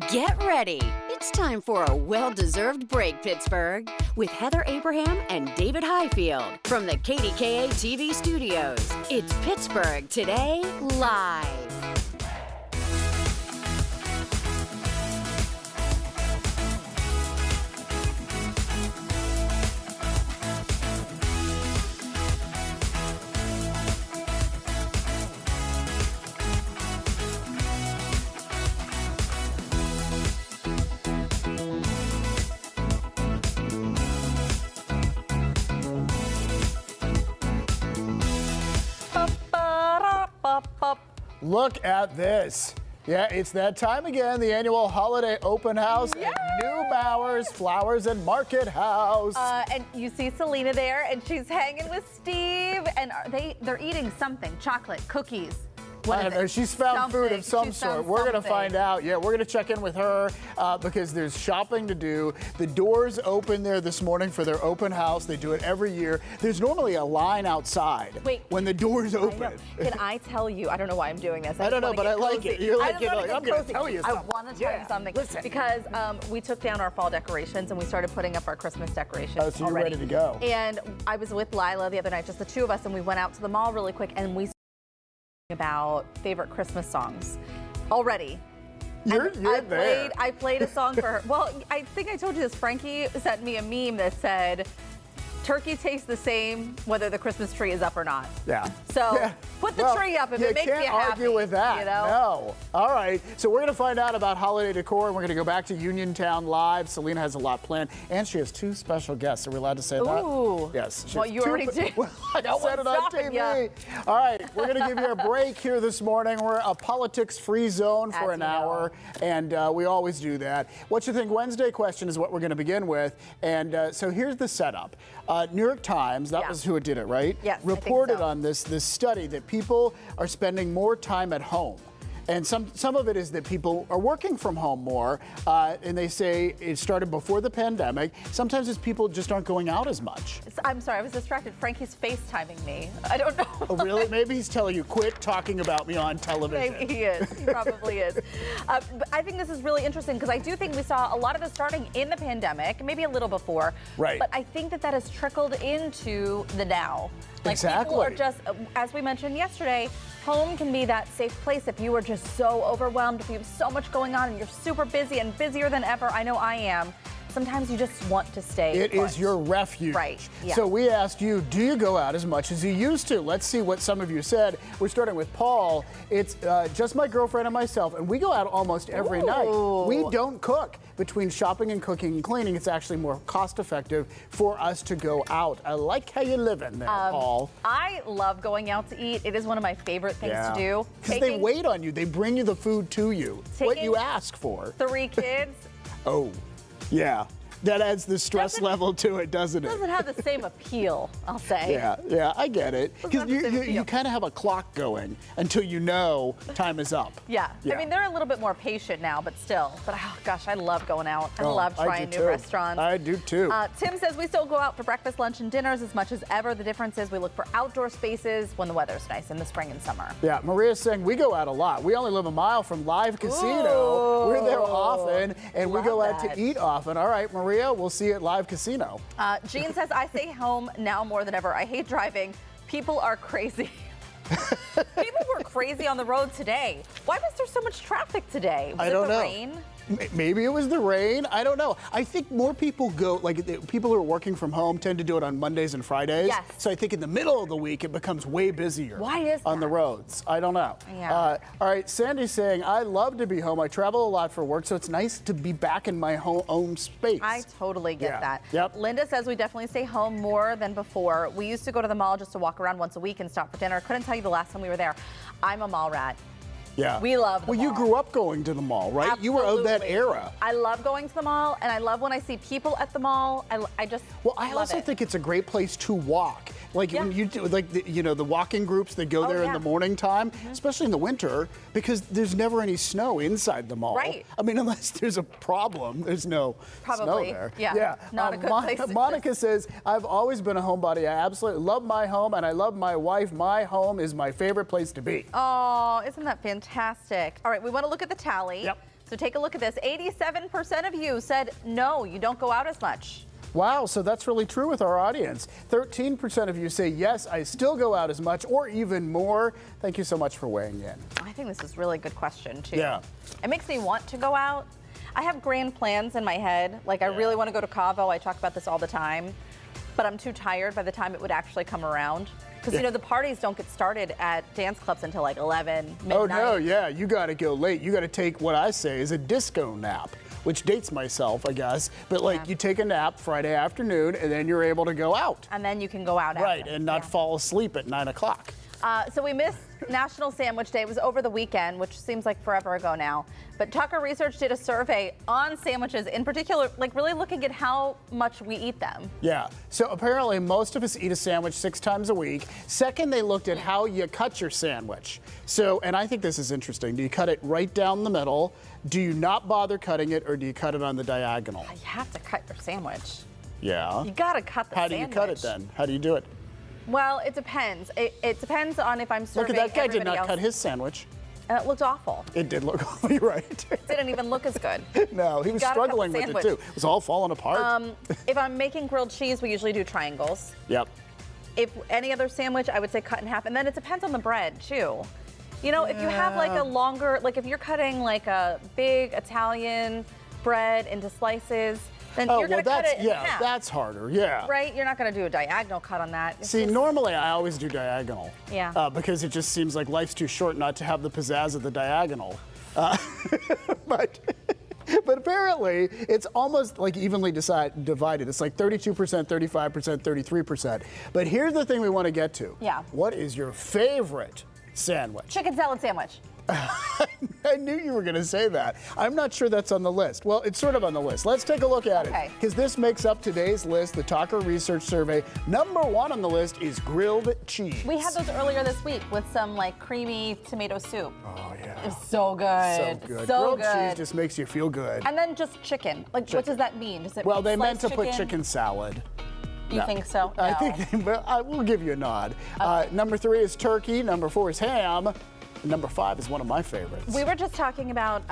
Get ready. It's time for a well-deserved break, Pittsburgh, with Heather Abraham and David Highfield from the KDKA TV studios. It's Pittsburgh Today Live. Look at this. Yeah, it's that time again, the annual holiday open house at New Bowers Flowers and Market House. And you see Selena there, and she's hanging with Steve, and they're eating something, chocolate, cookies. I don't know. She's found food of some sort. We're going to find out. Yeah, we're going to check in with her because there's shopping to do. The doors open there this morning for their open house. They do it every year. There's normally a line outside when the doors open. Can I tell you? I don't know why I'm doing this. I don't know, but I like it. You're like, I'm going to tell you something. I want to tell you something. Listen. Because we took down our fall decorations and we started putting up our Christmas decorations Oh, so you're ready to go. And I was with Lila the other night, just the two of us, and we went out to the mall really quick, and we about favorite Christmas songs already. I played a song for her. Well, I think I told you this. Frankie sent me a meme that said, turkey tastes the same whether the Christmas tree is up or not. Yeah. So put the tree up if it makes you happy. You can't argue with that. You know? No. All right. So we're going to find out about holiday decor, and we're going to go back to Uniontown Live. Selena has a lot planned, and she has two special guests. Are we allowed to say that? Ooh. Yes. Well, you already did. Well, I said it on TV. All right. We're going to give you a break here this morning. We're a politics-free zone for an hour, and we always do that. What you think Wednesday question is what we're going to begin with. And so here's the setup. New York Times, that was who did it, right? Yes, reported on this study that people are spending more time at home. And some of it is that people are working from home more, and they say it started before the pandemic. Sometimes it's people just aren't going out as much. I'm sorry, I was distracted. Frankie's FaceTiming me. I don't know. Oh, really? Maybe he's telling you, quit talking about me on television. Maybe he is. He probably is. But I think this is really interesting because I do think we saw a lot of this starting in the pandemic, maybe a little before. Right. But I think that has trickled into the now. Like exactly. People are just, as we mentioned yesterday, home can be that safe place if you are just so overwhelmed, if you have so much going on and you're super busy and busier than ever. I know I am. Sometimes you just want to stay It is your refuge. Right. Yeah. So we asked you, do you go out as much as you used to? Let's see what some of you said. We're starting with Paul. It's just my girlfriend and myself, and we go out almost every night. We don't cook. Between shopping and cooking and cleaning, it's actually more cost-effective for us to go out. I like how you live in there, Paul. I love going out to eat. It is one of my favorite things to do. Because they wait on you. They bring you the food to you. What you ask for. 3 kids. Oh. Yeah, that adds the stress level to it, doesn't it? Doesn't have the same appeal, I'll say. Yeah, I get it. Because you kind of have a clock going until you know time is up. Yeah. I mean, they're a little bit more patient now, but still. But oh gosh, I love going out. I love trying new restaurants. I do too. Tim says we still go out for breakfast, lunch, and dinners as much as ever. The difference is we look for outdoor spaces when the weather's nice in the spring and summer. Yeah, Maria's saying we go out a lot. We only live a mile from Live Casino. We're there often, and we go out to eat often. All right, Maria, we'll see you at Live Casino. Jean says, I stay home now more than ever. I hate driving. People are crazy. People were crazy on the road today. Why was there so much traffic today? Was I don't it the know. rain? Maybe it was the rain. I don't know. I think more people go, like people who are working from home tend to do it on Mondays and Fridays. Yes. So I think in the middle of the week, it becomes way busier. Why is on the roads? I don't know. Yeah. All right, Sandy's saying, I love to be home. I travel a lot for work, so it's nice to be back in my home space. I totally get that. Yep. Linda says we definitely stay home more than before. We used to go to the mall just to walk around once a week and stop for dinner. Couldn't tell you the last time we were there. I'm a mall rat. Yeah. We love the mall. You grew up going to the mall, right? Absolutely. You were of that era. I love going to the mall, and I love when I see people at the mall. I just I also think it's a great place to walk. Like when you do, like the walking groups that go there in the morning time, especially in the winter, because there's never any snow inside the mall. Right. I mean, unless there's a problem, there's no snow there. Yeah. Not a good place to Monica says, I've always been a homebody. I absolutely love my home, and I love my wife. My home is my favorite place to be. Oh, isn't that fantastic? All right, we want to look at the tally. Yep. So take a look at this. 87% of you said no, you don't go out as much. Wow, so that's really true with our audience. 13% of you say, yes, I still go out as much or even more. Thank you so much for weighing in. I think this is a really good question, too. Yeah. It makes me want to go out. I have grand plans in my head. Like, I really want to go to Cabo. I talk about this all the time. But I'm too tired by the time it would actually come around. Because, you know, the parties don't get started at dance clubs until like 11, midnight. Oh, no, yeah, you got to go late. You got to take what I say is a disco nap, which dates myself, I guess. But, like, you take a nap Friday afternoon, and then you're able to go out. And then you can go out after. Right, and not fall asleep at 9 o'clock. So we missed National Sandwich Day. It was over the weekend, which seems like forever ago now. But Tucker Research did a survey on sandwiches, in particular, like really looking at how much we eat them. Yeah, so apparently most of us eat a sandwich 6 times a week. Second, they looked at how you cut your sandwich. So, and I think this is interesting. Do you cut it right down the middle? Do you not bother cutting it, or do you cut it on the diagonal? You have to cut your sandwich. Yeah. You gotta cut the How sandwich. do you cut it then? How do you do it? Well, it depends. It depends on if I'm serving Look at that guy did everybody not else. cut his sandwich. It looked awful. It did look awful, you're right. It didn't even look as good. No, he was Gotta cut the struggling with it sandwich. too. It was all falling apart. If I'm making grilled cheese, we usually do triangles. Yep. If any other sandwich, I would say cut in half. And then it depends on the bread too. You know, if you have like a longer, like if you're cutting like a big Italian bread into slices, then you're gonna cut it in half. That's harder, yeah. Right? You're not gonna do a diagonal cut on that. See, normally I always do diagonal. Yeah. Because it just seems like life's too short not to have the pizzazz of the diagonal. But apparently, it's almost like evenly divided. It's like 32%, 35%, 33%. But here's the thing we want to get to. Yeah. What is your favorite sandwich? Chicken salad sandwich. I knew you were going to say that. I'm not sure that's on the list. Well, it's sort of on the list. Let's take a look at it. Because this makes up today's list, the Tucker Research Survey. Number 1 on the list is grilled cheese. We had those earlier this week with some like creamy tomato soup. Oh, yeah. It's so good. So good. So Grilled good. cheese just makes you feel good. And then just chicken. Like, what does that mean? Does it Well, mean they meant to sliced put chicken salad. You think so? I No. think we'll give you a nod. Number 3 is turkey. Number 4 is ham. Number 5 is one of my favorites. We were just talking about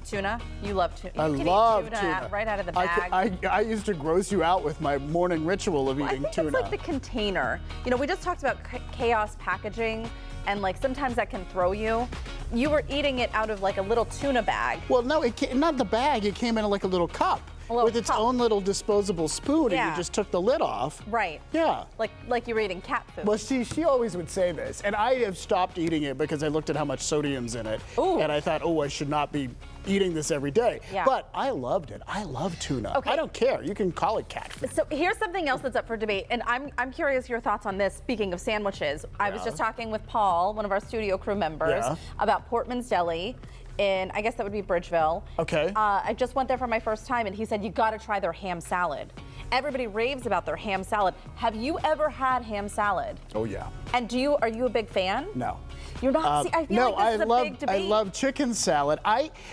tuna. You love tuna. I You love can eat tuna. right out of the bag. I used to gross you out with my morning ritual of eating I think tuna. it's like the container. You know, we just talked about chaos packaging, and like sometimes that can throw you. You were eating it out of like a little tuna bag. Well, no, not the bag. It came in like a little cup. With its own little disposable spoon, and you just took the lid off. Right. Yeah. Like you were eating cat food. Well, see, she always would say this, and I have stopped eating it because I looked at how much sodium's in it, and I thought, oh, I should not be eating this every day. Yeah. But I loved it. I love tuna. Okay. I don't care. You can call it cat food. So here's something else that's up for debate, and I'm curious your thoughts on this. Speaking of sandwiches, I was just talking with Paul, one of our studio crew members, about Portman's Deli. And I guess that would be Bridgeville. Okay. I just went there for my first time, and he said, you got to try their ham salad. Everybody raves about their ham salad. Have you ever had ham salad? Oh, yeah. And are you a big fan? No. You're not? See, I feel like this is a big debate. I love chicken salad.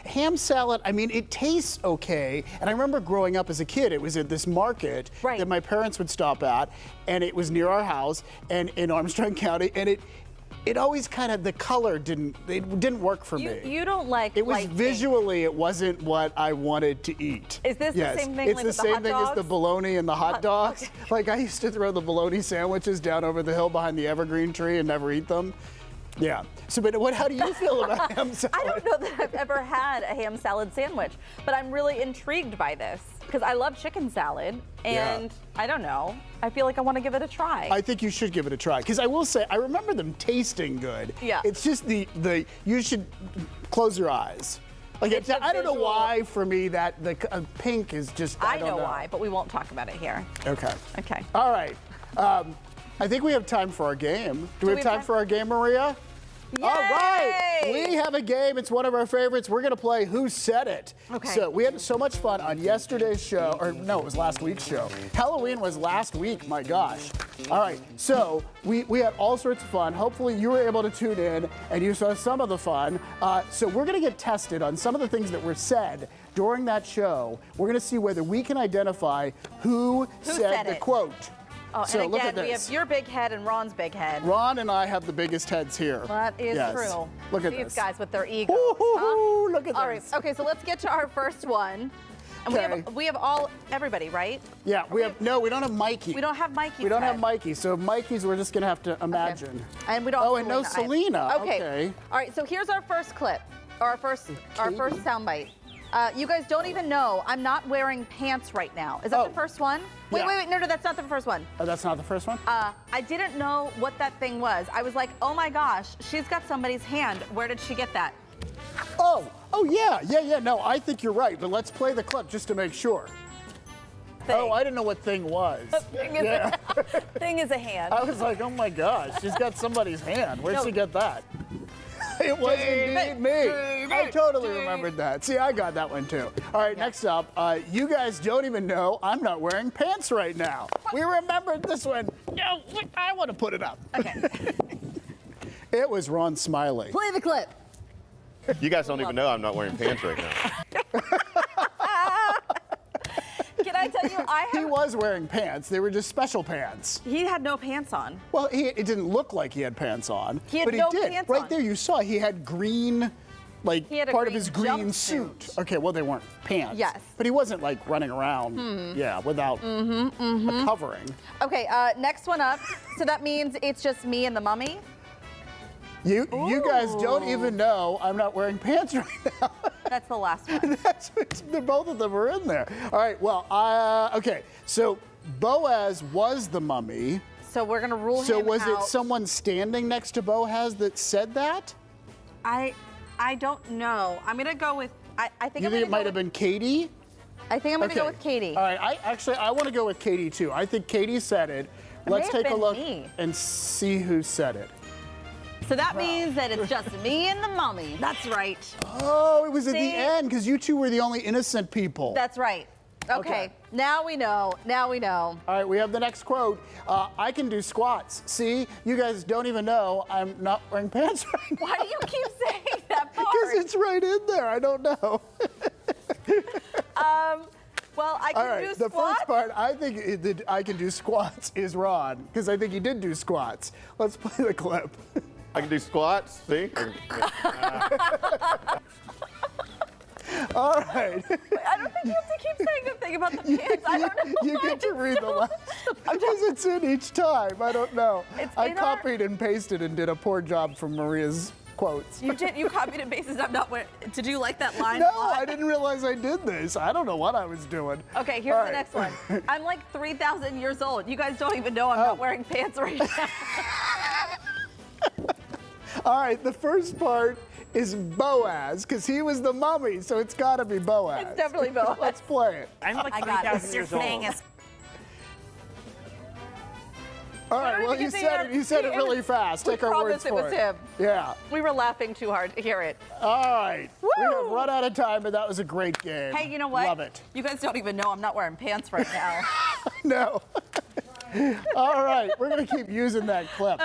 Ham salad, I mean, it tastes okay. And I remember growing up as a kid, it was at this market that my parents would stop at, and it was near our house and in Armstrong County, and it always kind of, the color didn't work for me. You don't like it was light visually, it wasn't what I wanted to eat. Is this the same thing it's like the with the same hot thing as dogs? the bologna and the hot dogs. Okay. Like I used to throw the bologna sandwiches down over the hill behind the evergreen tree and never eat them. Yeah. So, but how do you feel about ham salad? I don't know that I've ever had a ham salad sandwich, but I'm really intrigued by this because I love chicken salad, and I don't know. I feel like I want to give it a try. I think you should give it a try because I will say I remember them tasting good. Yeah. It's just you should close your eyes. Like I don't know why for me that the pink is just. I don't know why, but we won't talk about it here. Okay. Okay. All right. I think we have time for our game. Do we have time for our game, Maria? Yay! All right, we have a game. It's one of our favorites. We're going to play Who Said It. Okay. So we had so much fun on yesterday's show, or no, it was last week's show. Halloween was last week, my gosh. All right, so we had all sorts of fun. Hopefully you were able to tune in and you saw some of the fun. So we're going to get tested on some of the things that were said during that show. We're going to see whether we can identify who said the quote. Oh, So and look again, at we have this. your big head and Ron's big head. Ron and I have the biggest heads here. That is Yes. true. Look at These this. guys with their egos. Ooh, look at All this. right. Okay, so let's get to our first one. And Okay. we have everybody, right? Yeah, we don't have Mikey. We don't have Mikey's We don't have head. Mikey, so Mikey's we're just gonna have to imagine. Okay. And we don't. Oh, have and no Selena. Okay. All right. So here's our first clip, or our first soundbite. You guys don't even know I'm not wearing pants right now. Is that the first one? Wait, Yeah. wait. No, that's not the first one. Oh, that's not the first one? I didn't know what that thing was. I was like, oh my gosh, she's got somebody's hand. Where did she get that? Oh, yeah. No, I think you're right, but let's play the clip just to make sure. Thing. Oh, I didn't know what thing was. Thing is a hand. I was like, oh my gosh, she's got somebody's hand. Where'd she get that? It was indeed me. I totally remembered that. See, I got that one too. All right, next up, you guys don't even know I'm not wearing pants right now. We remembered this one. No, I want to put it up. Okay. It was Ron Smiley. Play the clip. You guys don't even know I'm not wearing pants right now. Can I tell you, He was wearing pants. They were just special pants. He had no pants on. Well, it didn't look like he had pants on. He had but he no did. pants right on. there, you saw he had green, like He had a part of green his green jumpsuit. suit. Okay, well they weren't pants. Yes. But he wasn't like running around, without a covering. Okay, next one up. So that means it's just me and the mummy. You guys don't even know I'm not wearing pants right now. That's the last one. Both of them are in there. All right, well, okay. So Boaz was the mummy. So we're gonna rule him out. So was it someone standing next to Boaz that said that? I don't know. I'm gonna go with. I think. You think it might have been Katie? I think I'm gonna go with Katie. All right, I want to go with Katie too. I think Katie said it. Let's may have take a been look me. and see who said it. So that means that it's just me and the mummy. That's right. Oh, it was at the See? end because you two were the only innocent people. That's right. Okay. Now we know. Now we know. All right, we have the next quote. I can do squats. See, you guys don't even know I'm not wearing pants right now. Why do you keep saying that part? Because it's right in there. I don't know. Well, I can All right, do the squats. first part, I think that I can do squats is Ron because I think he did do squats. Let's play the clip. I can do squats, see? All right. I don't think you have to keep saying the thing about the pants. I don't know. You why. get to read the last because it's in each time. I don't know. I copied and pasted and did a poor job from Maria's quotes. You did. You copied and pasted. I'm not wearing. Did you like that line? No, a lot? I didn't realize I did this. I don't know what I was doing. Okay, here's All the right. next one. I'm like 3,000 years old. You guys don't even know I'm not wearing pants right now. All right, the first part is Boaz because he was the mummy, so it's got to be Boaz. It's definitely Boaz. Let's play it. I'm like I got it. 3,000 years old. All right, well, you said it really fast. Take our words promise for it was him. Yeah. We were laughing too hard to hear it. All right. Woo! We have run out of time, but that was a great game. Hey, you know what? Love it. You guys don't even know I'm not wearing pants right now. No. All right, we're going to keep using that clip.